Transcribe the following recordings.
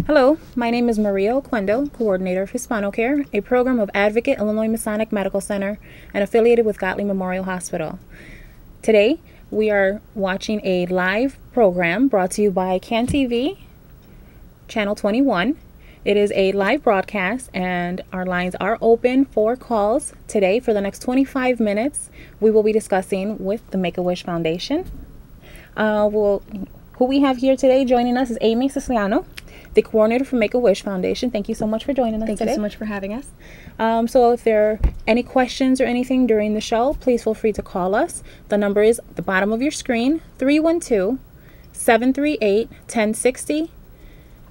Hello, my name is Maria Oquendo, coordinator of Hispanocare, a program of Advocate Illinois Masonic Medical Center and affiliated with Gottlieb Memorial Hospital. Today, we are watching a live program brought to you by CAN TV, Channel 21. It is a live broadcast and our lines are open for calls. Today, for the next 25 minutes, we will be discussing with the Make-A-Wish Foundation. Who we have here today joining us is Amy Siciliano, the coordinator for Make-A-Wish Foundation. Thank you so much for joining us today. Thank you so much for having us. So if there are any questions or anything during the show, please feel free to call us. The number is at the bottom of your screen, 312-738-1060.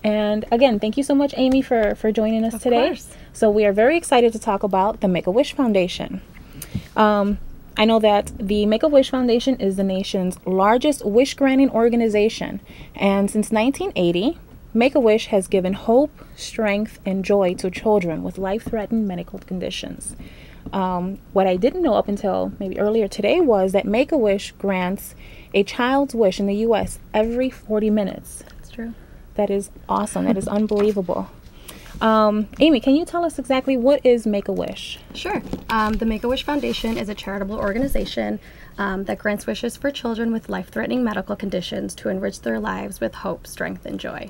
And again, thank you so much, Amy, for joining us today. Of course. So we are very excited to talk about the Make-A-Wish Foundation. I know that the Make-A-Wish Foundation is the nation's largest wish-granting organization. And since 1980, Make-A-Wish has given hope, strength, and joy to children with life-threatening medical conditions. What I didn't know up until maybe earlier today was that Make-A-Wish grants a child's wish in the U.S. every 40 minutes. That's true. That is awesome. That is unbelievable. Amy, can you tell us exactly what is Make-A-Wish? Sure. The Make-A-Wish Foundation is a charitable organization that grants wishes for children with life-threatening medical conditions to enrich their lives with hope, strength, and joy.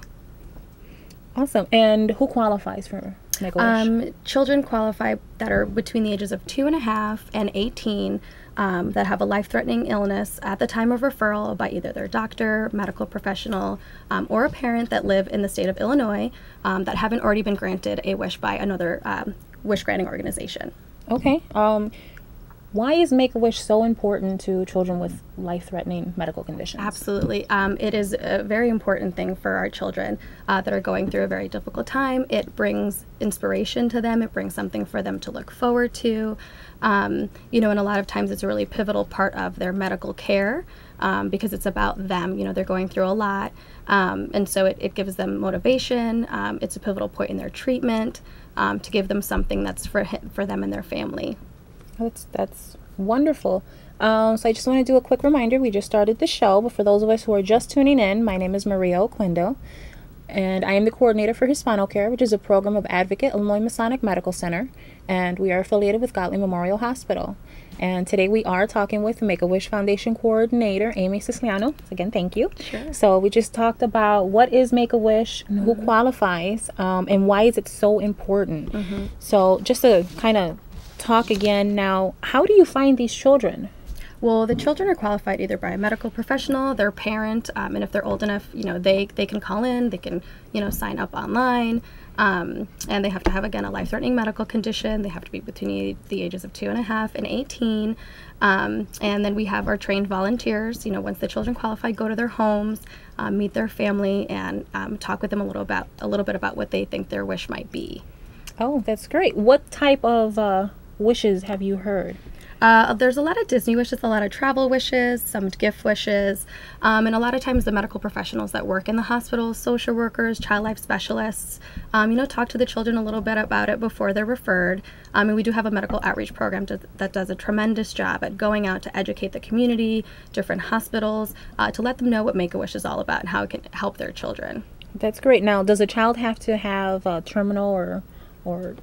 Awesome. And who qualifies for Make-A-Wish? Children qualify that are between the ages of 2.5 and 18 that have a life-threatening illness at the time of referral by either their doctor, medical professional, or a parent that live in the state of Illinois that haven't already been granted a wish by another wish-granting organization. Okay. Why is Make-A-Wish so important to children with life-threatening medical conditions? Absolutely. It is a very important thing for our children that are going through a very difficult time. It brings inspiration to them. It brings something for them to look forward to. And a lot of times it's a really pivotal part of their medical care because it's about them. They're going through a lot. And so it gives them motivation. It's a pivotal point in their treatment to give them something that's for them and their family. That's wonderful. So I just want to do a quick reminder. We just started the show, but for those of us who are just tuning in, my name is Maria Oquendo, and I am the coordinator for Hispanocare, which is a program of Advocate Illinois Masonic Medical Center, and we are affiliated with Gottlieb Memorial Hospital. And today we are talking with the Make-A-Wish Foundation coordinator, Amy Siciliano. Again, thank you. Sure. So we just talked about what is Make-A-Wish, and who qualifies, and why is it so important. So just to kind of talk again now, how do you find these children? Well, the children are qualified either by a medical professional, their parent, and if they're old enough, they can call in, they can, sign up online, and they have to have, again, a life-threatening medical condition. They have to be between the ages of 2.5 and 18, and then we have our trained volunteers. Once the children qualify, go to their homes, meet their family, and talk with them a little bit about what they think their wish might be. Oh, that's great. What type of wishes have you heard? There's a lot of Disney wishes, a lot of travel wishes, some gift wishes, and a lot of times the medical professionals that work in the hospital, social workers, child life specialists, talk to the children a little bit about it before they're referred. And we do have a medical outreach program that does a tremendous job at going out to educate the community, different hospitals, to let them know what Make-A-Wish is all about and how it can help their children. That's great. Now, does a child have to have a terminal or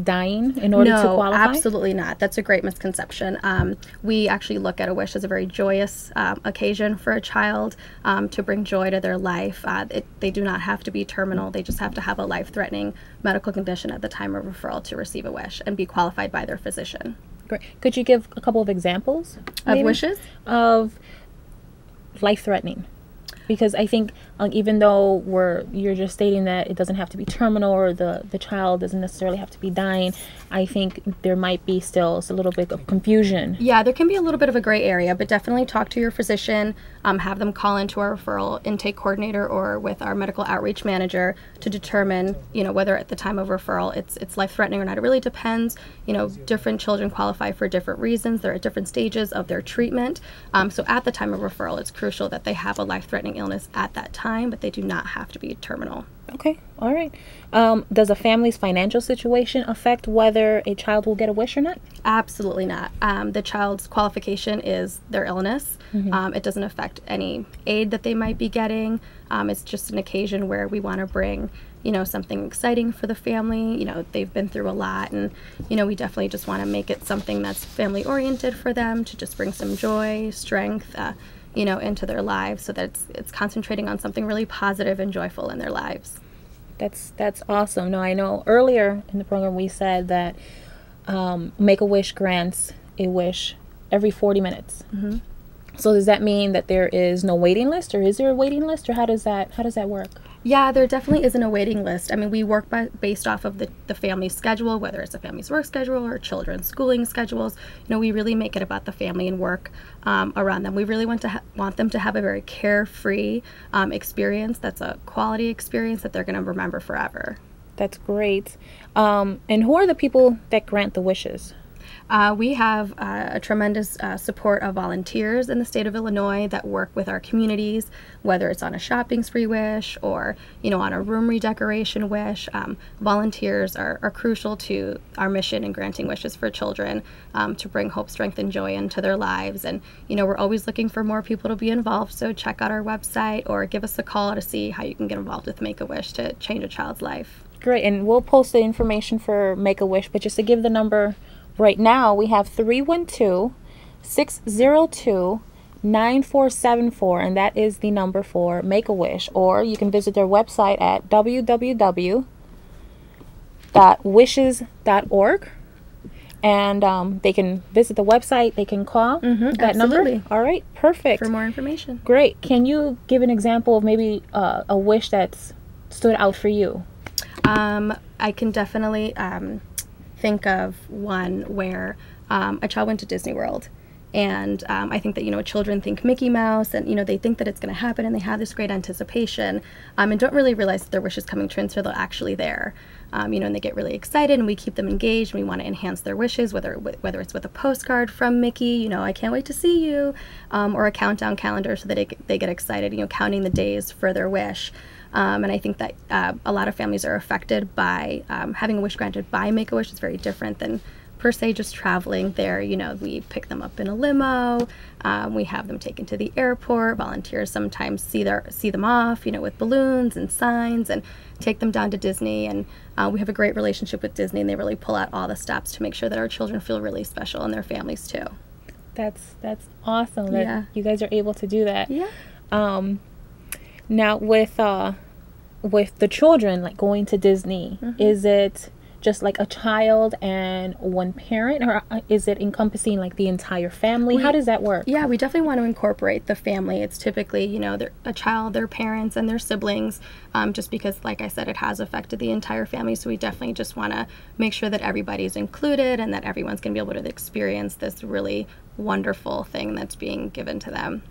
dying in order to qualify? No, absolutely not. That's a great misconception. We actually look at a wish as a very joyous occasion for a child to bring joy to their life. They do not have to be terminal. They just have to have a life-threatening medical condition at the time of referral to receive a wish and be qualified by their physician. Great. Could you give a couple of examples Of wishes? Of life-threatening? Because I think even though you're just stating that it doesn't have to be terminal or the child doesn't necessarily have to be dying, I think there might be still a little bit of confusion. Yeah, there can be a little bit of a gray area, but definitely talk to your physician, have them call into our referral intake coordinator or with our medical outreach manager to determine, whether at the time of referral it's life-threatening or not. It really depends. Different children qualify for different reasons. They're at different stages of their treatment. So at the time of referral, it's crucial that they have a life-threatening illness at that time. time, but they do not have to be terminal. Okay, all right. Does a family's financial situation affect whether a child will get a wish or not? Absolutely not. The child's qualification is their illness. It doesn't affect any aid that they might be getting. It's just an occasion where we want to bring, something exciting for the family. They've been through a lot, and, we definitely just want to make it something that's family oriented for them, to just bring some joy, strength, into their lives, so that it's concentrating on something really positive and joyful in their lives. That's awesome. No, I know earlier in the program we said that Make-A-Wish grants a wish every 40 minutes. So does that mean that there is no waiting list, or is there a waiting list, or how does that work? Yeah, there definitely isn't a waiting list. I mean, we work based off of the family's schedule, whether it's a family's work schedule or children's schooling schedules. We really make it about the family and work around them. We really want them to have a very carefree experience. That's a quality experience that they're going to remember forever. That's great. And who are the people that grant the wishes? We have a tremendous support of volunteers in the state of Illinois that work with our communities, whether it's on a shopping spree wish or, on a room redecoration wish. Volunteers are crucial to our mission in granting wishes for children, to bring hope, strength, and joy into their lives. And, we're always looking for more people to be involved, so check out our website or give us a call to see how you can get involved with Make-A-Wish to change a child's life. Great, and we'll post the information for Make-A-Wish, but just to give the number. Right now, we have 312-602-9474, and that is the number for Make-A-Wish. Or you can visit their website at www.wishes.org, and they can visit the website. They can call that absolutely. number. All right, perfect. For more information. Great. Can you give an example of maybe a wish that's stood out for you? I can definitely think of one where a child went to Disney World, and I think that children think Mickey Mouse, and they think that it's going to happen, and they have this great anticipation, and don't really realize that their wish is coming true until they're actually there. And they get really excited, and we keep them engaged, and we want to enhance their wishes, whether it's with a postcard from Mickey, I can't wait to see you, or a countdown calendar, so that they get excited, counting the days for their wish. And I think that a lot of families are affected by having a wish granted by Make-A-Wish. Is very different than per se just traveling there. We pick them up in a limo. We have them taken to the airport. Volunteers sometimes see them off, with balloons and signs, and take them down to Disney. And we have a great relationship with Disney, and they really pull out all the stops to make sure that our children feel really special, and their families too. That's awesome that you guys are able to do that. Yeah. Now with the children, like going to Disney, is it just like a child and one parent, or is it encompassing like the entire family? How does that work? Yeah, we definitely want to incorporate the family. It's typically, a child, their parents, and their siblings, just because, like I said, it has affected the entire family. So we definitely just want to make sure that everybody's included and that everyone's going to be able to experience this really wonderful thing that's being given to them.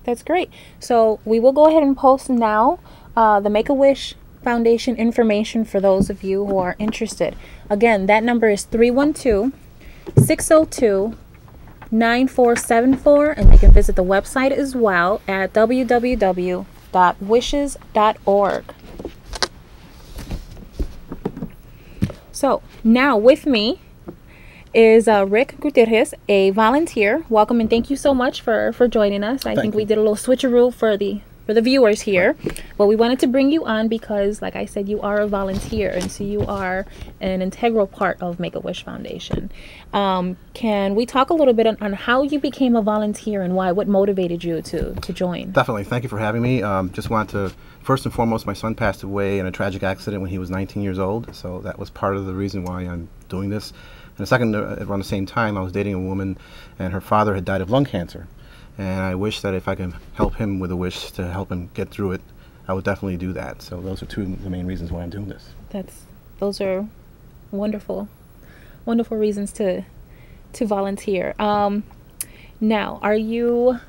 That's great. So we will go ahead and post now the Make-A-Wish Foundation information for those of you who are interested. Again, that number is 312-602-9474, and they can visit the website as well at www.wishes.org. So now with me is Rick Gutierrez, a volunteer. Welcome, and thank you so much for joining us. I think we did a little switcheroo for the viewers here, but we wanted to bring you on because, like I said, you are a volunteer, and so you are an integral part of Make-A-Wish Foundation. Can we talk a little bit on how you became a volunteer and why? What motivated you to join? Definitely. Thank you for having me. Just want to, first and foremost, my son passed away in a tragic accident when he was 19 years old, so that was part of the reason why I'm doing this. And the second, around the same time, I was dating a woman, and her father had died of lung cancer. And I wish that if I can help him with a wish to help him get through it, I would definitely do that. So those are two of the main reasons why I'm doing this. Those are wonderful reasons to volunteer. Now, are you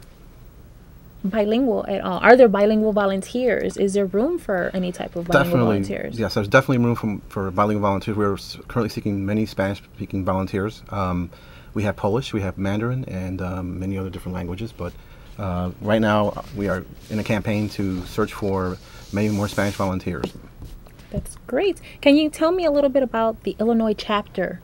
bilingual at all? Are there bilingual volunteers? Is there room for any type of bilingual volunteers? Yes, there's definitely room for bilingual volunteers. We're currently seeking many Spanish-speaking volunteers. We have Polish, we have Mandarin, and many other different languages. But right now, we are in a campaign to search for many more Spanish volunteers. That's great. Can you tell me a little bit about the Illinois chapter?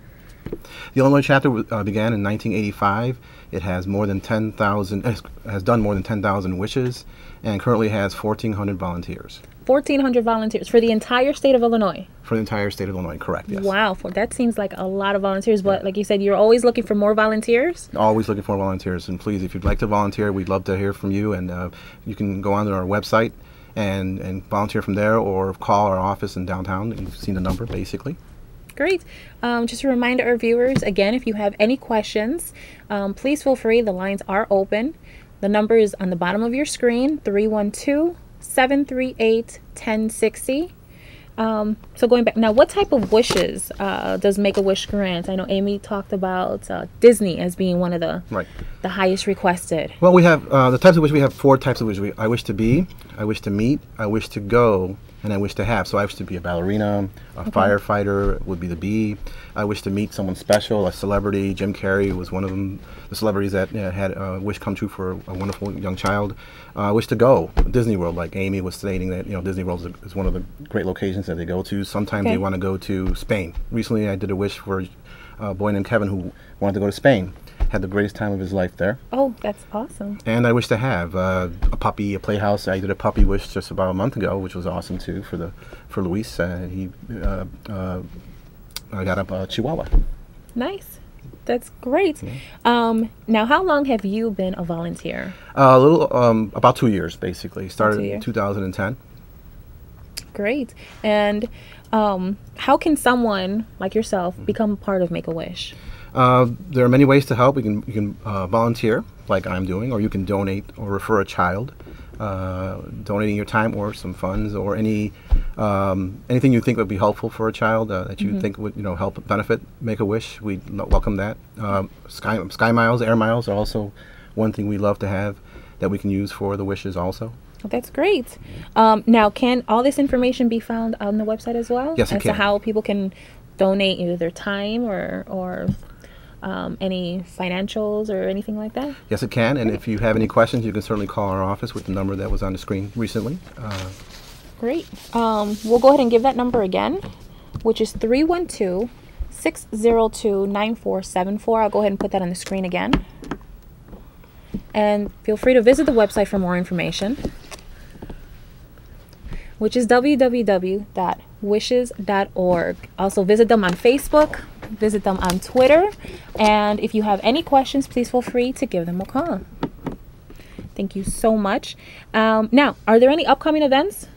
The Illinois chapter began in 1985. It has more than 10,000, has done more than 10,000 wishes, and currently has 1,400 volunteers. 1,400 volunteers for the entire state of Illinois. For the entire state of Illinois, correct? Yes. Wow, that seems like a lot of volunteers. But like you said, you're always looking for more volunteers. Always looking for volunteers, and please, if you'd like to volunteer, we'd love to hear from you. And you can go onto our website and volunteer from there, or call our office in downtown. You've seen the number, basically. Great. Just a reminder to our viewers, again, if you have any questions, please feel free. The lines are open. The number is on the bottom of your screen, 312-738-1060. So going back, now what type of wishes does Make-A-Wish grant? I know Amy talked about Disney as being one of the highest requested. Well, we have the types of wish. We have 4 types of wish. I wish to be, I wish to meet, I wish to go, and I wish to have. So I wish to be a ballerina, a firefighter would be the B. I wish to meet someone special, a celebrity. Jim Carrey was one of them, the celebrities that had a wish come true for a wonderful young child. I wish to go Disney World, like Amy was stating that Disney World is one of the great locations that they go to. Sometimes they want to go to Spain. Recently, I did a wish for a boy named Kevin who wanted to go to Spain. Had the greatest time of his life there. Oh, that's awesome. And I wish to have a puppy, a playhouse. I did a puppy wish just about a month ago, which was awesome too for Luis. He got a Chihuahua. Nice. That's great. Now, how long have you been a volunteer? A little, about 2 years, basically. Started in 2010. Great. And how can someone like yourself become part of Make-A-Wish? There are many ways to help. You can volunteer, like I'm doing, or you can donate or refer a child. Donating your time or some funds or anything you think would be helpful for a child that you think would help benefit Make-A-Wish. We'd welcome that. Sky Miles, Air Miles are also one thing we love to have that we can use for the wishes also. That's great. Now, can all this information be found on the website as well? Yes, it can. As to how people can donate either their time or any financials or anything like that? Yes, it can. And if you have any questions, you can certainly call our office with the number that was on the screen recently. Great. We'll go ahead and give that number again, which is 312-602-9474. I'll go ahead and put that on the screen again. And feel free to visit the website for more information, which is www.wishes.org. Also visit them on Facebook, visit them on Twitter, and if you have any questions, please feel free to give them a call. Thank you so much. Now, are there any upcoming events?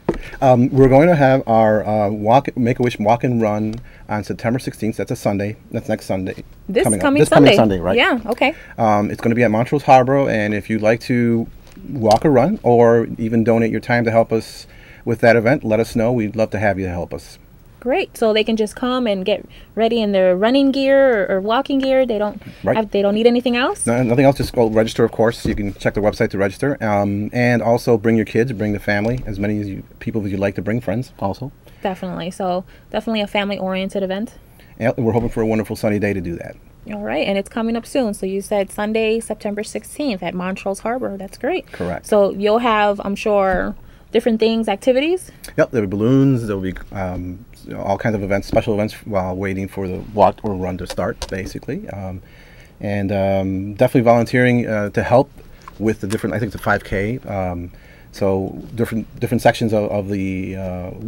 We're going to have our Make-A-Wish Walk and Run on September 16th. That's a Sunday. That's next Sunday. This coming coming Sunday, right? Yeah, okay. It's going to be at Montrose Harbor, and if you'd like to walk or run or even donate your time to help us with that event, let us know. We'd love to have you to help us. Great. So they can just come and get ready in their running gear or walking gear. They don't they don't need anything else? No, nothing else. Just go register, of course. You can check the website to register. And also bring your kids, bring the family, as many people as you'd like to bring, friends also. Definitely. So definitely a family-oriented event. Yeah, we're hoping for a wonderful sunny day to do that. All right, and it's coming up soon. So you said Sunday, September 16th at Montrose Harbor. That's great. Correct. So you'll have, I'm sure, different things, activities? Yep, there'll be balloons, there'll be all kinds of events, special events while waiting for the walk or run to start, basically. And definitely volunteering to help with the different, I think it's a 5K. So different sections of the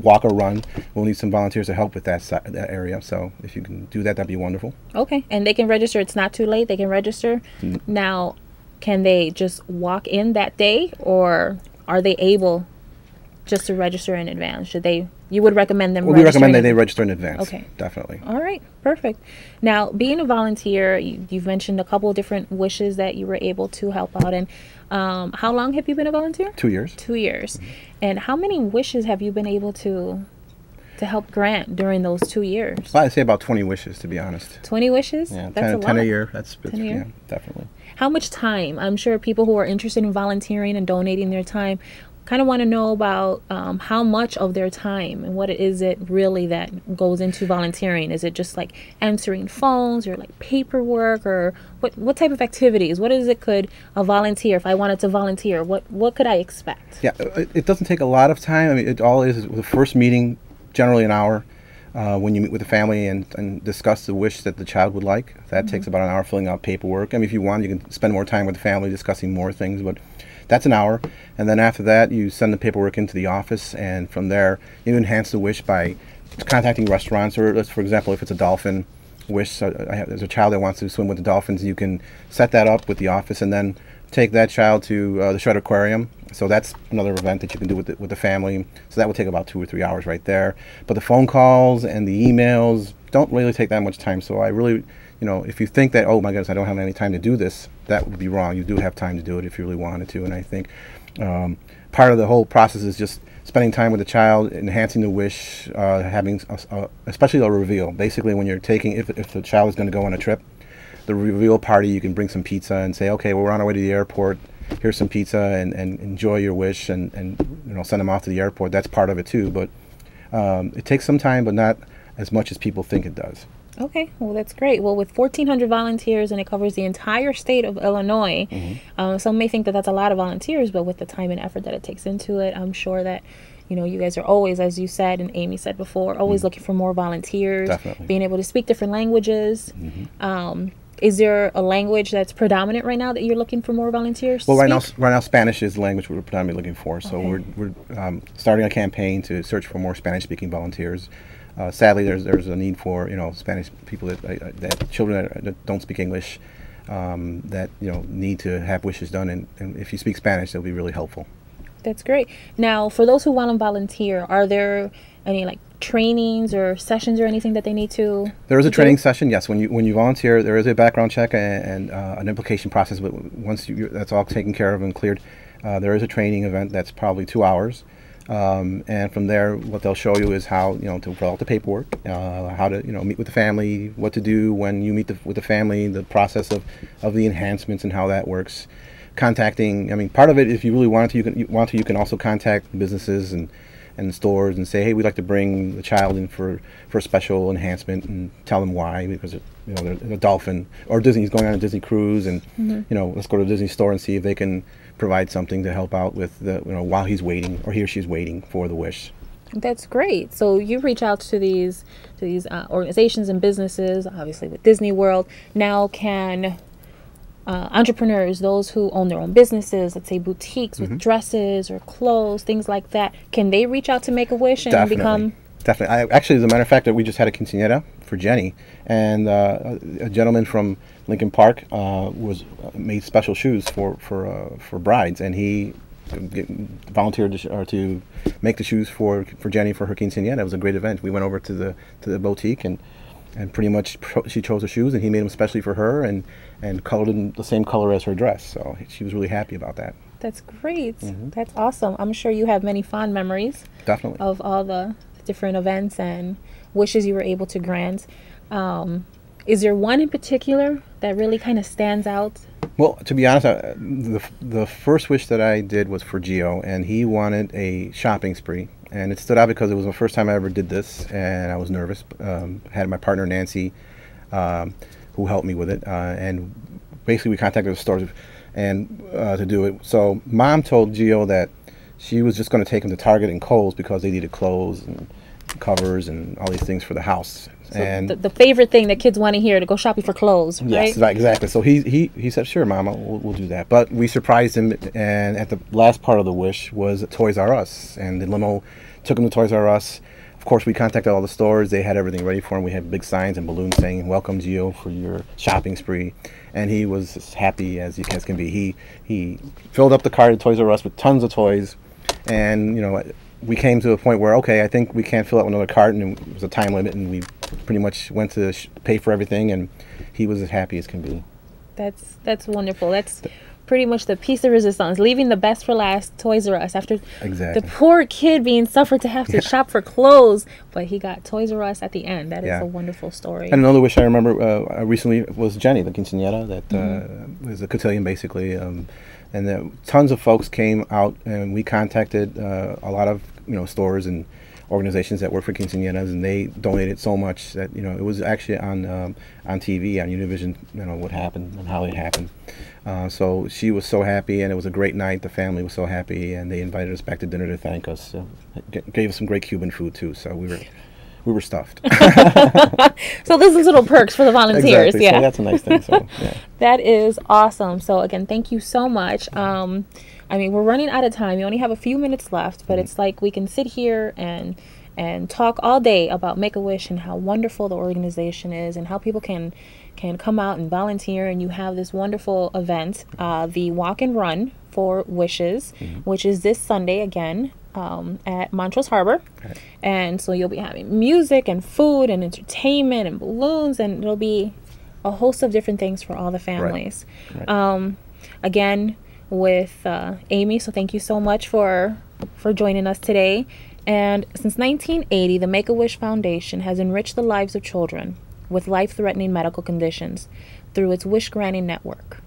walk or run. We'll need some volunteers to help with that area. So if you can do that, that'd be wonderful. Okay, and they can register. It's not too late. They can register. Now, can they just walk in that day, or are they able just to register in advance? You would recommend them? We recommend that they register in advance. Okay, definitely. All right, perfect. Now, being a volunteer, you've mentioned a couple of different wishes that you were able to help out in. How long have you been a volunteer? 2 years. 2 years. And how many wishes have you been able to help grant during those 2 years? Well, I'd say about 20 wishes, to be honest. 20 wishes? Yeah, that's 10 a year. That's 10 a year? Yeah, definitely. How much time? I'm sure people who are interested in volunteering and donating their time, kind of want to know about how much of their time and what is it really that goes into volunteering. Is it just like answering phones or like paperwork, or what type of activities? What is it could a volunteer, if I wanted to volunteer, what could I expect? Yeah, it doesn't take a lot of time. I mean, it all is the first meeting, generally an hour. When you meet with the family and discuss the wish that the child would like. That takes about an hour, filling out paperwork. I mean, if you want, you can spend more time with the family discussing more things, but that's an hour. And then after that, you send the paperwork into the office, and from there, you enhance the wish by contacting restaurants, or let's, for example, if it's a dolphin wish, there's a child that wants to swim with the dolphins, you can set that up with the office and then take that child to the Shred Aquarium. So that's another event that you can do with the family. So that would take about 2 or 3 hours right there. But the phone calls and the emails don't really take that much time. So I really, if you think that, oh my goodness, I don't have any time to do this, that would be wrong. You do have time to do it if you really wanted to. And I think part of the whole process is just spending time with the child, enhancing the wish, having especially a reveal. Basically, when you're taking, if the child is going to go on a trip, the reveal party, you can bring some pizza and say, okay, well, we're on our way to the airport. Here's some pizza, and enjoy your wish, and send them off to the airport. That's part of it too, but it takes some time, but not as much as people think it does. Okay, well, that's great. Well, with 1,400 volunteers, and it covers the entire state of Illinois, some may think that that's a lot of volunteers, but with the time and effort that it takes into it, I'm sure that you guys are always, as you said and Amy said before, always looking for more volunteers. Definitely. Being able to speak different languages. Is there a language that's predominant right now that you're looking for more volunteers? Well, right now, Spanish is the language we're predominantly looking for. So we're starting a campaign to search for more Spanish-speaking volunteers. Sadly, there's a need for Spanish people that children that don't speak English that need to have wishes done, and if you speak Spanish, that'll be really helpful. That's great. Now, for those who want to volunteer, are there any trainings or sessions or anything that they need to? There is a training session, yes. When you volunteer, there is a background check and an application process. But once that's all taken care of and cleared, there is a training event that's probably 2 hours. And from there, what they'll show you is how to fill out the paperwork, how to meet with the family, what to do when you meet with the family, the process of the enhancements and how that works. Contacting, I mean, part of it, if you really want to, you can also contact businesses and stores and say, hey, we'd like to bring the child in for a special enhancement, and tell them why, because they're a dolphin, or Disney's going on a Disney cruise, and let's go to the Disney store and see if they can provide something to help out with the while he's waiting, or he or she's waiting for the wish. That's great. So you reach out to these organizations and businesses, obviously with Disney World. Now, can entrepreneurs, those who own their own businesses, let's say boutiques with dresses or clothes, things like that, can they reach out to Make-A-Wish and become? Definitely. Actually, as a matter of fact, we just had a quinceañera for Jenny, and a gentleman from Lincoln Park made special shoes for brides, and he volunteered to make the shoes for Jenny for her quinceañera. It was a great event. We went over to the boutique and pretty much she chose the shoes, and he made them especially for her and colored them the same color as her dress. So she was really happy about that. That's great. That's awesome. I'm sure you have many fond memories. Definitely. Of all the different events and wishes you were able to grant. Is there one in particular that really kind of stands out? Well, to be honest, the first wish that I did was for Gio, and he wanted a shopping spree. And it stood out because it was the first time I ever did this, and I was nervous. I had my partner, Nancy, who helped me with it. And basically, we contacted the stores to do it. So Mom told Gio that she was just going to take him to Target and Kohl's because they needed clothes and covers and all these things for the house. So and the favorite thing that kids want to hear, to go shopping for clothes, right? Yes, right, exactly. So he said, sure, Mama, we'll do that. But we surprised him, and at the last part of the wish was Toys R Us. And the limo took him to Toys R Us. Of course, we contacted all the stores. They had everything ready for him. We had big signs and balloons saying, welcome, Gio, for your shopping spree. And he was as happy as can be. He filled up the cart at Toys R Us with tons of toys. And, we came to a point where, okay, I think we can't fill out another cart, and it was a time limit, and we pretty much went to pay for everything, and he was as happy as can be. That's wonderful. That's pretty much the piece of resistance, leaving the best for last, Toys R Us, after Exactly. the poor kid being suffered to have to shop for clothes, but he got Toys R Us at the end. That is a wonderful story. And another wish I remember recently was Jenny, the quinceañera, that was a cotillion basically. And tons of folks came out, and we contacted a lot of stores and organizations that work for quinceañeras, and they donated so much that it was actually on TV on Univision, what happened and how it happened. So she was so happy, and it was a great night. The family was so happy, and they invited us back to dinner to thank us. Gave us some great Cuban food too, so we were stuffed. So this is little perks for the volunteers. Exactly. Yeah, so that's a nice thing. So yeah. That is awesome. So again, thank you so much. I mean, we're running out of time. We only have a few minutes left, but it's like we can sit here and talk all day about Make-A-Wish and how wonderful the organization is and how people can come out and volunteer. And you have this wonderful event, the Walk and Run for Wishes, which is this Sunday again at Montrose Harbor. Right. And so you'll be having music and food and entertainment and balloons, and it'll be a host of different things for all the families. Right. Again, with Amy, so thank you so much for joining us today. And since 1980, the Make-A-Wish Foundation has enriched the lives of children with life-threatening medical conditions through its wish granting network.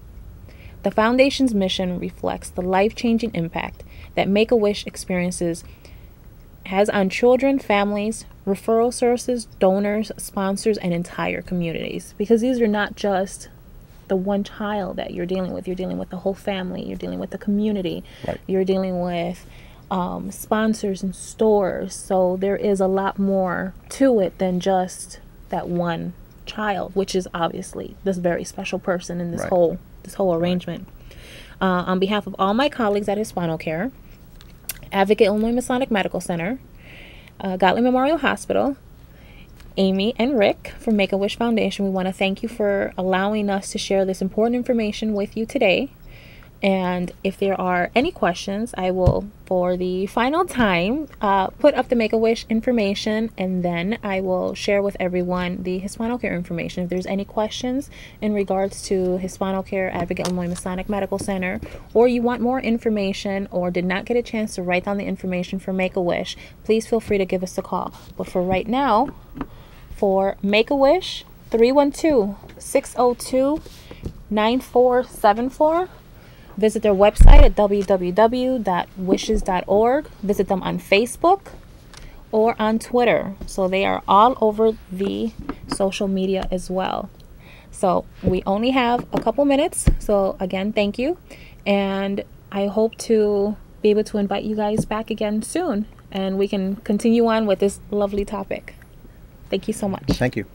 The foundation's mission reflects the life-changing impact that Make-A-Wish experiences has on children, families, referral sources, donors, sponsors, and entire communities. Because these are not just the one child that you're dealing with. You're dealing with the whole family. You're dealing with the community. Right. You're dealing with sponsors and stores. So there is a lot more to it than just that one child, which is obviously this very special person in this whole arrangement. On behalf of all my colleagues at Hispanocare, Advocate Illinois Masonic Medical Center, Gottlieb Memorial Hospital, Amy and Rick from Make-A-Wish Foundation, we want to thank you for allowing us to share this important information with you today. And if there are any questions, I will, for the final time, put up the Make-A-Wish information, and then I will share with everyone the Hispanocare information. If there's any questions in regards to Hispanocare, Advocate Illinois Masonic Medical Center, or you want more information or did not get a chance to write down the information for Make-A-Wish, please feel free to give us a call. But for right now, for Make-A-Wish, 312-602-9474. Visit their website at www.wishes.org. Visit them on Facebook or on Twitter. So they are all over the social media as well. So we only have a couple minutes. So again, thank you. And I hope to be able to invite you guys back again soon. And we can continue on with this lovely topic. Thank you so much. Thank you.